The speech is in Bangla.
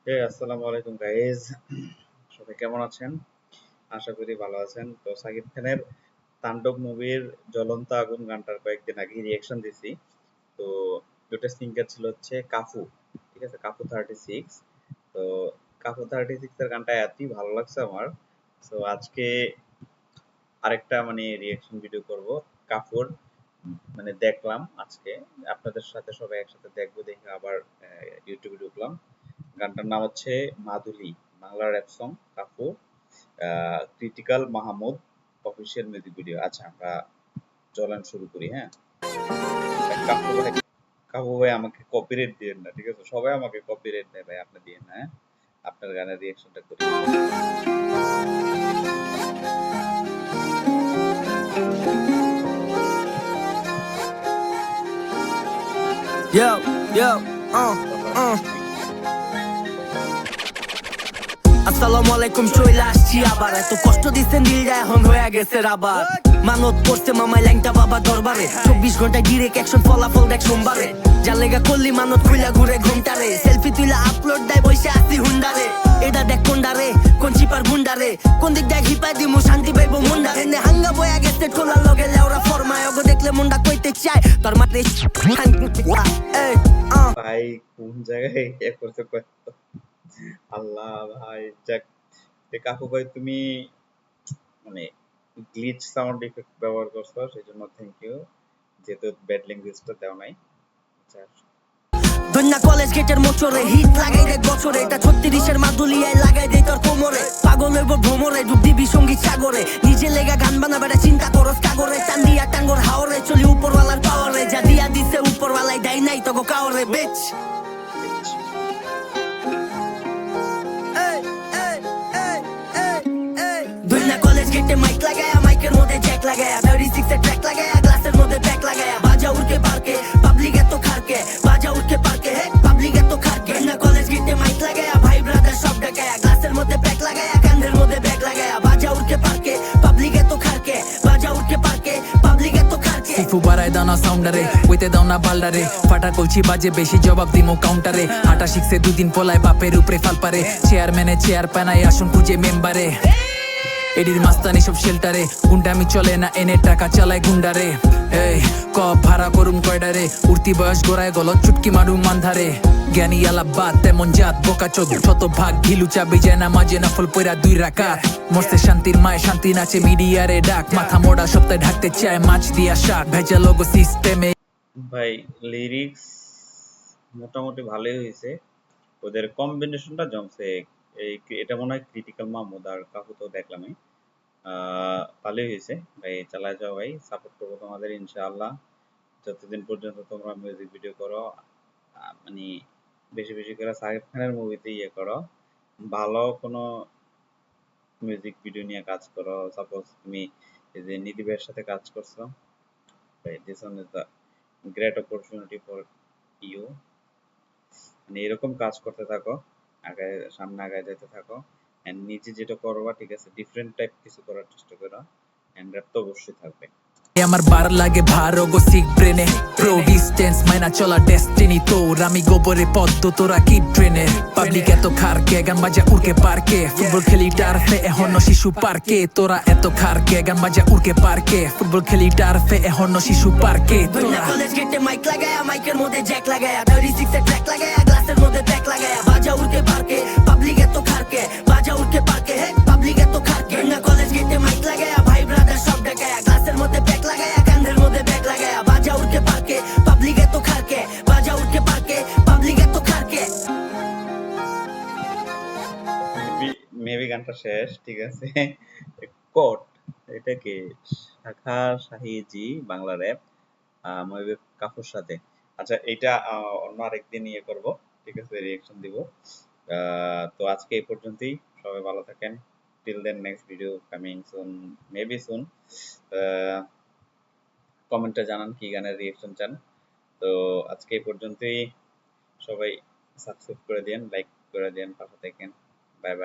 আসসালামু আলাইকুম গাইজ। সবাই কেমন আছেন? আশা করি ভালো আছেন। তো সাকিব খানের তাণ্ডব মুভির জ্বলন্ত আগুন গানটার কয়েকদিন আগে রিয়াকশন দিছি। তো দুটো সিঙ্গার ছিল হচ্ছে কাফু, ঠিক আছে, কাফু 36। তো কাফু 36 এর গানটা এতই ভালো লাগছে আমার। তো আজকে আরেকটা রিয়াকশন ভিডিও করব কাফুর। মানে দেখলাম আজকে আপনাদের সাথে সবাই একসাথে দেখবো দেখে আবার ইউটিউবে ঢুকলাম। গানটার নাম হচ্ছে Madhuri, Bangla rap song Kafu, critical Mahmud official music video. আচ্ছা, আমরা চলেন শুরু করি। হ্যাঁ, কাফু ভাই, কাফু ভাই আমাকে কপিরাইট দিয়েন না, ঠিক আছে? সবাই আমাকে কপিরাইট দেয় ভাই, আপনি দিয়েন না। হ্যাঁ, আপনার গানের রিঅ্যাকশনটা করি। Yo, yo, আসসালামু আলাইকুম, চলে আসছি আবার। এত কষ্ট দিচ্ছেন দিলটা এখন হয়ে গেছে রাবার। মানত করছে মামাই ল্যাংটা বাবা দরবারে, 24 ঘন্টায় ডিরেক্ট অ্যাকশন, ফলাফল দেখ সোমবারে। যার লেগা করলি মানত খুইলা ঘুরে ঘুমটারে, সেলফি তুইলা আপলোড দেয় বসে আসি হুন্ডারে। এটা দেখ কোনডারে, কোন চিপার গুন্ডারে, কোন দিক দেখ হিপাই দিমু শান্তি পাইবো মুন্ডারে। নে হাঙ্গা বয়া গেছে ঠোলা লগে লেওরা ফরমায়, ওগো দেখলে মুন্ডা কইতে চায় তোর মাতে। ভাই কোন জায়গায় এ করতে কয়তো, আল্লাহ ভাই। যাক, কাকু ভাই তুমি মানে গ্লিচ সাউন্ড ইফেক্ট ব্যবহার করছো, সেই জন্য থ্যাংক ইউ, যেহেতু ব্যাড ল্যাঙ্গুয়েজটা দেওয়া নাই। আচ্ছা, দুনিয়া কলেজ গেটের মোচরে হিট লাগাই দেখ বছরে, এটা 36-এর মাদুলিয়ায় লাগাই দেয় তোর কোমরে। পাগল হইব ভ্রমরে, ডুব দিবি সঙ্গীত সাগরে, নিজে লেগা গান বানাবে চিন্তা করস কাগরে। চান্দিয়া টাঙ্গর হাওরে চলি উপরওয়ালার পাওয়ারে, যা দিয়া দিছে উপরওয়ালাই দেয় নাই তোকে কাওরে বেচ। দুনিয়া কলেজ গেটে মাইক লাগায়া, মাইকের মধ্যে জ্যাক লাগায়া, 36-এর ট্র্যাক লাগায়া, গ্লাসের মধ্যে প্যাক লাগায়া, বাজা উঠে পার্কে পাবলিক এত খারকে, বাজা উঠে পার্কে হে পাবলিক এত খারকে। দুনিয়া কলেজ গেটে মাইক লাগায়া, ভাই ব্রাদার সব ডাকায়া, গ্লাসের মধ্যে প্যাক লাগায়া, কাঁধের মধ্যে ব্যাগ লাগায়া, বাজা উঠে পার্কে পাবলিক এত খারকে, বাজা উঠে পার্কে পাবলিক এত খারকে। সিফু বাড়ায় দাও না সাউন্ডারে, কইতে দাও না বাল্ডারে, ফাটা কলছি বাজে বেশি জবাব দিমো কাউন্টারে। হাঁটা শিখছে দুদিন পোলায় বাপের উপরে ফাল পারে, চেয়ারম্যানে চেয়ার পানায় আসন খুঁজে মেম্বারে। এডির মাস্তানি সব শেল্টারে, গুন্ডামি চলে না এনে টাকা চালায় গুন্ডারে। এই ক ভাড়া করুম কয়ডারে, উঠতি বয়স গোড়ায় গলত চুটকি মারুম মান্ধারে। জ্ঞানী আলাবাদ তেমন জাত বোকা চোদ, শত ভাগ ঘিলু চাবি যায় না মাঝে না ফুল পয়রা 2 রাকাত। মরছে শান্তির মায় শান্তি নাচে মিডিয়ারে ডাক, মাথা মোড়া সপ্তাহে ঢাকতে চায় মাছ দিয়া শাক, ভেজা লোগো সিস্টেমে। ভাই লিরিক্স মোটামুটি ভালোই হয়েছে, ওদের কম্বিনেশনটা জমছে। এই এটা মনে হয় ক্রিটিক্যাল মাহমুদ আর কাকু, তো দেখলামই। ভালোই হয়েছে ভাই, চালায় যাও ভাই, সাপোর্ট করবো তোমাদের ইনশাআল্লাহ। যতদিন পর্যন্ত তোমরা মিউজিক ভিডিও করো, মানে বেশি বেশি করে সাকিব খানের মুভিতে ইয়ে করো, ভালো কোনো মিউজিক ভিডিও নিয়ে কাজ করো। সাপোজ তুমি এই যে নিধি ভাইয়ের সাথে কাজ করছো, this one is the great opportunity for you. মানে এরকম কাজ করতে থাকো, আগে সামনে আগায় যেতে থাকো, এন্ড নিজে যেটা করবা, ঠিক আছে, ডিফারেন্ট টাইপ কিছু করার চেষ্টা করো, এন্ড র্যাপ তো অবশ্যই থাকবে। আমার বার লাগে ভারো গো সিক ব্রেনে, প্রো ডিস্টেন্স মাইনা চলা ডেস্টিনি তোর, আমি গোবরে পদ্ম তোরা কি ট্রেনে। পাবলিক এত খারকে গান বাজা উড়কে পার্কে, ফুটবল খেলি টার্ফে এহন শিশু পার্কে। তোরা এত খারকে গান বাজা উড়কে পার্কে, ফুটবল খেলি টার্ফে এহন শিশু পার্কে। দুনিয়া কলেজ গেটে মাইক লাগায়া, মাইকের মধ্যে জ্যাক লাগায়া, 36-এর ট্র্যাক লাগায়া, গ্লাসের মধ্যে প্যাক লাগায়া, বাজা উঠে পার্কে পাবলিক এত খারকে, বাজা উঠে পার্কে হে পাবলিক এত খারকে। দুনিয়া কলেজ গেটে মাইক লাগায়া, ভাই ব্রাদার সব ডাকায়া, গ্লাসের মধ্যে প্যাক লাগায়া, কাঁধের মধ্যে ব্যাগ লাগায়া, বাজা উঠে পার্কে পাবলিক এত খারকে, বাজা উঠে পার্কে পাবলিক এত খারকে। মেবি গানটা শেষ, ঠিক আছে। কোট, এটা কি শাখা শাহিজি বাংলা র্যাপ, মেবি কাকুর সাথে। আচ্ছা, এটা অন্য আরেকদিন ইয়ে করব, ঠিক আছে, রিঅ্যাকশন দিব। তো আজকে এই পর্যন্তই, সবাই ভালো থাকেন। Till then next video coming soon, maybe soon. কমেন্টে জানান কি গানের রিঅ্যাকশন চান। তো আজকে এই পর্যন্তই, সবাই সাবস্ক্রাইব করে দেন, লাইক করে দেন, পাশে থাকেন। Bye bye.